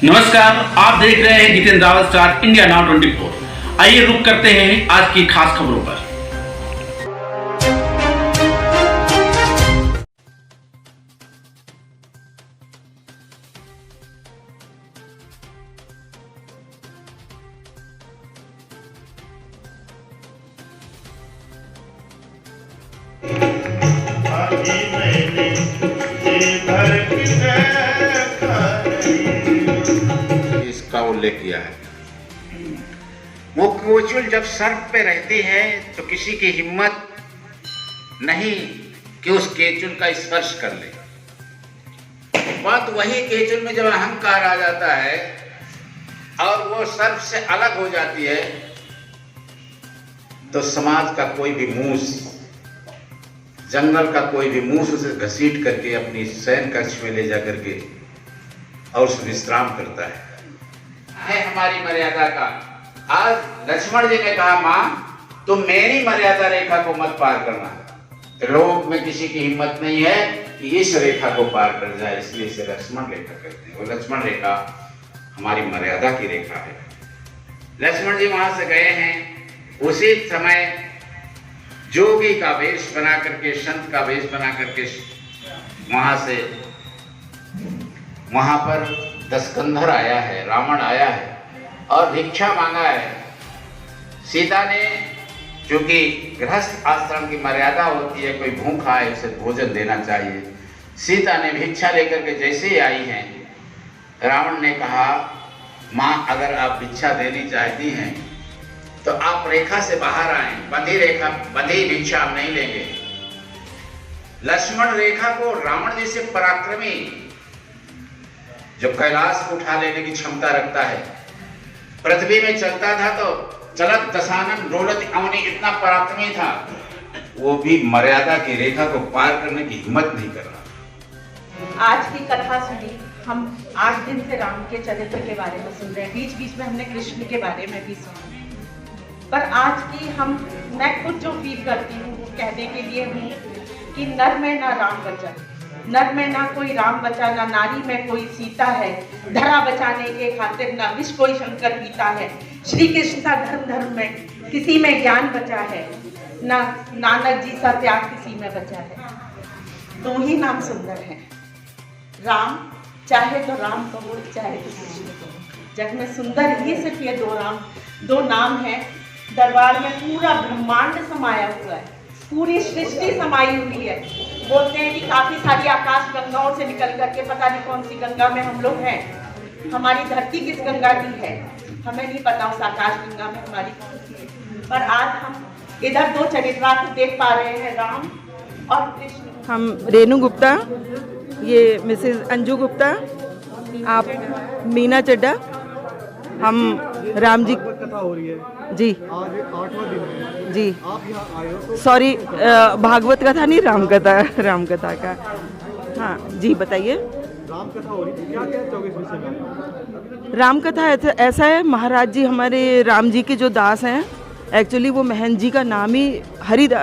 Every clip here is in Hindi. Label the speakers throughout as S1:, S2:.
S1: नमस्कार, आप देख रहे हैं Jitendra Rawat star India now 24। आइए रुक करते हैं आज की खास खबरों पर।
S2: इसका उल्लेख किया है। वो केचुल जब सर्प पे रहती है तो किसी की हिम्मत नहीं कि उस केचुल का स्पर्श कर ले। बात वही केचुल में जब अहंकार आ जाता है और वो सर्प से अलग हो जाती है तो समाज का कोई भी मूस, जंगल का कोई भी मूस उसे घसीट करके अपनी शयन कक्ष में ले जा करके और उसे विश्राम करता है हमारी मर्यादा का। आज लक्ष्मण जी ने कहा, मां तुम मेरी मर्यादा रेखा को मत पार करना। लोक में किसी की हिम्मत नहीं है कि इस रेखा को पार कर जाए, इसलिए इसे लक्ष्मण रेखा कहते हैं। वो लक्ष्मण रेखा हमारी मर्यादा की रेखा है। लक्ष्मण जी वहां से गए हैं, उसी समय जोगी का वेश बना करके, संत का वेश बना करके वहां पर दशकंधर आया है, रावण आया है और भिक्षा मांगा है। सीता ने, चूंकि गृहस्थ आश्रम की मर्यादा होती है, कोई भूखा है उसे भोजन देना चाहिए। सीता ने भिक्षा लेकर के जैसे ही आई हैं, रावण ने कहा, मां अगर आप भिक्षा देनी चाहती हैं तो आप रेखा से बाहर आए, बंधी भिक्षा हम नहीं लेंगे। लक्ष्मण रेखा को रावण जैसे पराक्रमी, जो कैलाश को उठा लेने की क्षमता रखता है, पृथ्वी में चलता था तो चलत दशानन डोलत अवनी, इतना पराक्रमी था, वो भी मर्यादा की रेखा को पार करने की हिम्मत नहीं कर रहा।
S3: आज की कथा सुनी, हम 8 दिन से राम के चरित्र के बारे में सुन रहे हैं। बीच बीच में हमने कृष्ण के बारे में भी सुना, पर आज की मैं खुद जो फील करती हूँ वो कहने के लिए हूँ कि नर में ना राम बचा, नर में ना कोई राम बचा, ना नारी में कोई सीता है। धरा बचाने के खातिर ना विष कोई शंकर पीता है। श्री कृष्ण सा धर्म में किसी में ज्ञान बचा है, ना नानक जी सा त्याग किसी में बचा है। दो ही नाम सुंदर हैं, राम, चाहे तो राम कहो चाहे तो कृष्ण कहो। जग में सुंदर ही सिर्फ ये दो नाम हैं। दरबार में पूरा ब्रह्मांड समाया हुआ है, पूरी सृष्टि समाई हुई है। बोलते हैं कि काफी सारी आकाश गंगाओं से निकल करके पता नहीं कौन सी गंगा में हम लोग हैं। हमारी धरती किस गंगा की है हमें नहीं पता, उस आकाश गंगा में हमारी कौन सी है। पर आज हम इधर 2 चरित्रार्थ देख पा रहे हैं, राम और कृष्ण।
S4: हम रेनू गुप्ता, ये मिसेज अंजू गुप्ता, आप मीना चड्डा। हम राम जी
S5: कथा हो रही है
S4: जी,
S5: आज 8वां दिन है
S4: जी,
S5: आप यहाँ आए हो तो
S4: सॉरी, भागवत कथा नहीं, राम कथा का। हाँ जी, बताइए।
S5: राम कथा हो रही है, क्या क्या चाहोगे इस विषय में?
S4: राम कथा ऐसा है, महाराज जी हमारे राम जी के जो दास हैं, एक्चुअली वो महंत जी का नाम ही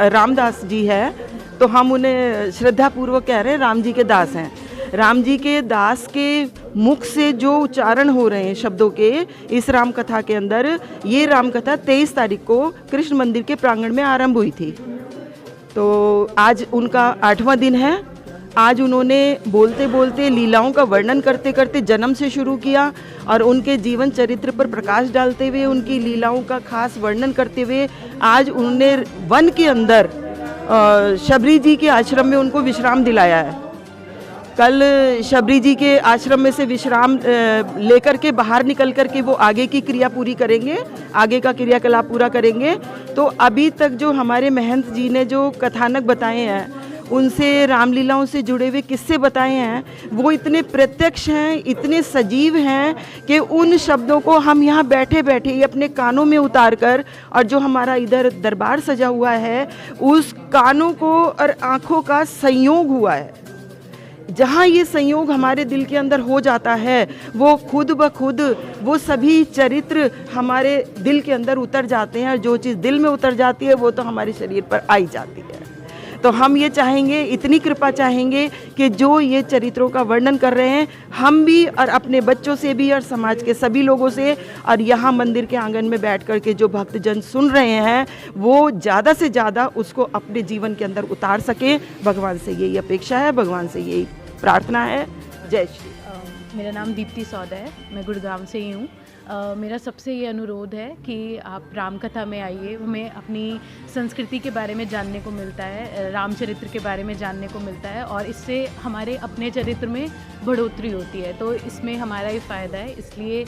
S4: रामदास जी है, तो हम उन्हें श्रद्धा पूर्वक कह रहे हैं राम जी के दास हैं। राम जी के दास के मुख से जो उच्चारण हो रहे हैं शब्दों के इस राम कथा के अंदर, ये राम कथा 23 तारीख को कृष्ण मंदिर के प्रांगण में आरंभ हुई थी। तो आज उनका 8वां दिन है। आज उन्होंने बोलते बोलते, लीलाओं का वर्णन करते करते जन्म से शुरू किया और उनके जीवन चरित्र पर प्रकाश डालते हुए, उनकी लीलाओं का खास वर्णन करते हुए आज उन्होंने वन के अंदर शबरी जी के आश्रम में उनको विश्राम दिलाया है। कल शबरी जी के आश्रम में से विश्राम लेकर के बाहर निकल कर के वो आगे की क्रिया पूरी करेंगे, आगे का क्रियाकलाप पूरा करेंगे। तो अभी तक जो हमारे महंत जी ने जो कथानक बताए हैं, उनसे रामलीलाओं से जुड़े हुए किस्से बताए हैं, वो इतने प्रत्यक्ष हैं, इतने सजीव हैं कि उन शब्दों को हम यहाँ बैठे बैठे ही अपने कानों में उतार कर, और जो हमारा इधर दरबार सजा हुआ है, उस कानों को और आँखों का संयोग हुआ है। जहाँ ये संयोग हमारे दिल के अंदर हो जाता है, वो खुद ब खुद वो सभी चरित्र हमारे दिल के अंदर उतर जाते हैं, और जो चीज़ दिल में उतर जाती है वो तो हमारे शरीर पर आई जाती है। तो हम ये चाहेंगे, इतनी कृपा चाहेंगे कि जो ये चरित्रों का वर्णन कर रहे हैं, हम भी और अपने बच्चों से भी और समाज के सभी लोगों से और यहाँ मंदिर के आंगन में बैठ कर के जो भक्तजन सुन रहे हैं वो ज़्यादा से ज़्यादा उसको अपने जीवन के अंदर उतार सके। भगवान से यही अपेक्षा है, भगवान से यही प्रार्थना है। जय श्री।
S6: मेरा नाम दीप्ति सौदा है, मैं गुड़गांव से ही हूँ। मेरा सबसे ये अनुरोध है कि आप राम कथा में आइए, हमें अपनी संस्कृति के बारे में जानने को मिलता है, रामचरित्र के बारे में जानने को मिलता है और इससे हमारे अपने चरित्र में बढ़ोतरी होती है, तो इसमें हमारा ही फ़ायदा है। इसलिए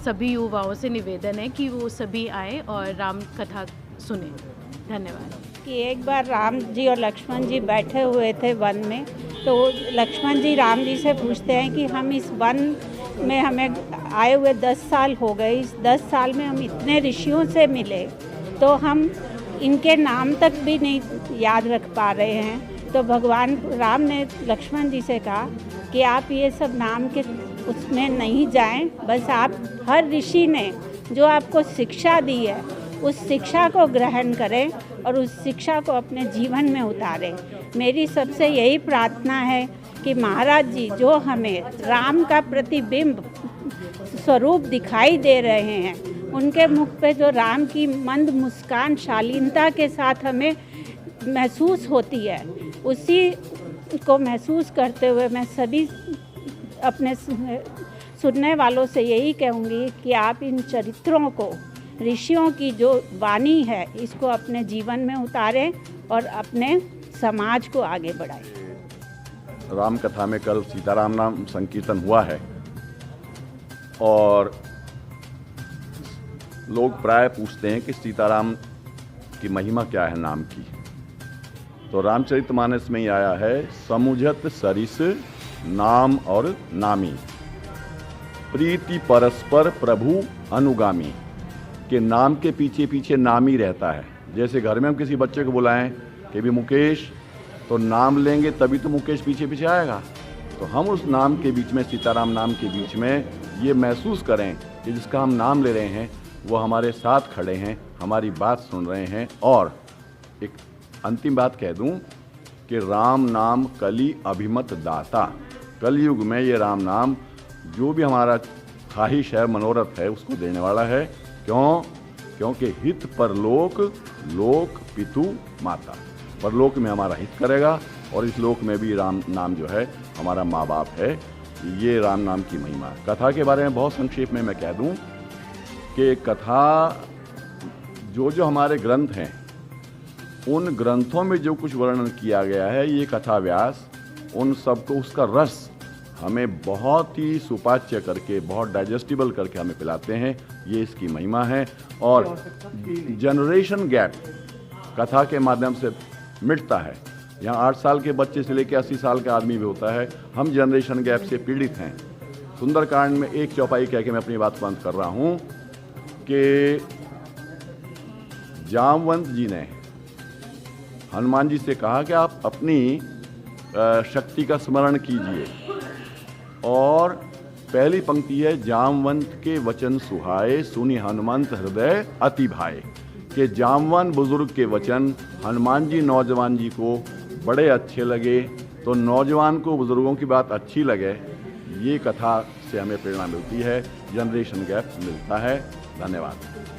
S6: सभी युवाओं से निवेदन है कि वो सभी आएँ और राम कथा सुने। धन्यवाद।
S7: कि एक बार राम जी और लक्ष्मण जी बैठे हुए थे वन में, तो लक्ष्मण जी राम जी से पूछते हैं कि हम इस वन में हमें आए हुए 10 साल हो गए, इस 10 साल में हम इतने ऋषियों से मिले तो हम इनके नाम तक भी नहीं याद रख पा रहे हैं। तो भगवान राम ने लक्ष्मण जी से कहा कि आप ये सब नाम के उसमें नहीं जाएं, बस आप हर ऋषि ने जो आपको शिक्षा दी है उस शिक्षा को ग्रहण करें और उस शिक्षा को अपने जीवन में उतारें। मेरी सबसे यही प्रार्थना है कि महाराज जी जो हमें राम का प्रतिबिंब स्वरूप दिखाई दे रहे हैं, उनके मुख पे जो राम की मंद मुस्कान शालीनता के साथ हमें महसूस होती है, उसी को महसूस करते हुए मैं सभी अपने सुनने वालों से यही कहूँगी कि आप इन चरित्रों को, ऋषियों की जो वाणी है, इसको अपने जीवन में उतारें और अपने समाज को आगे बढ़ाएं।
S8: राम कथा में कल सीताराम नाम संकीर्तन हुआ है और लोग प्राय पूछते हैं कि सीताराम की महिमा क्या है नाम की। तो रामचरितमानस में ही आया है, समुझत सरिस नाम और नामी, प्रीति परस्पर प्रभु अनुगामी, के नाम के पीछे पीछे नाम ही रहता है। जैसे घर में हम किसी बच्चे को बुलाएं कि भी मुकेश, तो नाम लेंगे तभी तो मुकेश पीछे पीछे आएगा। तो हम उस नाम के बीच में, सीताराम नाम के बीच में ये महसूस करें कि जिसका हम नाम ले रहे हैं वो हमारे साथ खड़े हैं, हमारी बात सुन रहे हैं। और एक अंतिम बात कह दूं कि राम नाम कली अभिमत दाता, कलयुग में ये राम नाम जो भी हमारा ख्वाहिश है, मनोरथ है, उसको देने वाला है। क्यों? क्योंकि हित परलोक लोक पितु माता, परलोक में हमारा हित करेगा और इस लोक में भी राम नाम जो है हमारा माँ बाप है। ये राम नाम की महिमा। कथा के बारे में बहुत संक्षेप में मैं कह दूं कि कथा जो हमारे ग्रंथ हैं, उन ग्रंथों में जो कुछ वर्णन किया गया है, ये कथा व्यास उन सबको, उसका रस हमें बहुत ही सुपाच्य करके, बहुत डाइजेस्टिबल करके हमें पिलाते हैं। ये इसकी महिमा है। और जनरेशन गैप कथा के माध्यम से मिटता है। यहाँ 8 साल के बच्चे से लेकर 80 साल का आदमी भी होता है। हम जनरेशन गैप से पीड़ित हैं। सुंदरकांड में एक चौपाई कह के मैं अपनी बात बंद कर रहा हूँ कि जामवंत जी ने हनुमान जी से कहा कि आप अपनी शक्ति का स्मरण कीजिए, और पहली पंक्ति है, जामवंत के वचन सुहाए सुनी हनुमंत हृदय अति भाए। कि जामवन बुजुर्ग के वचन हनुमान जी नौजवान जी को बड़े अच्छे लगे, तो नौजवान को बुजुर्गों की बात अच्छी लगे। ये कथा से हमें प्रेरणा मिलती है, जनरेशन गैप मिलता है। धन्यवाद।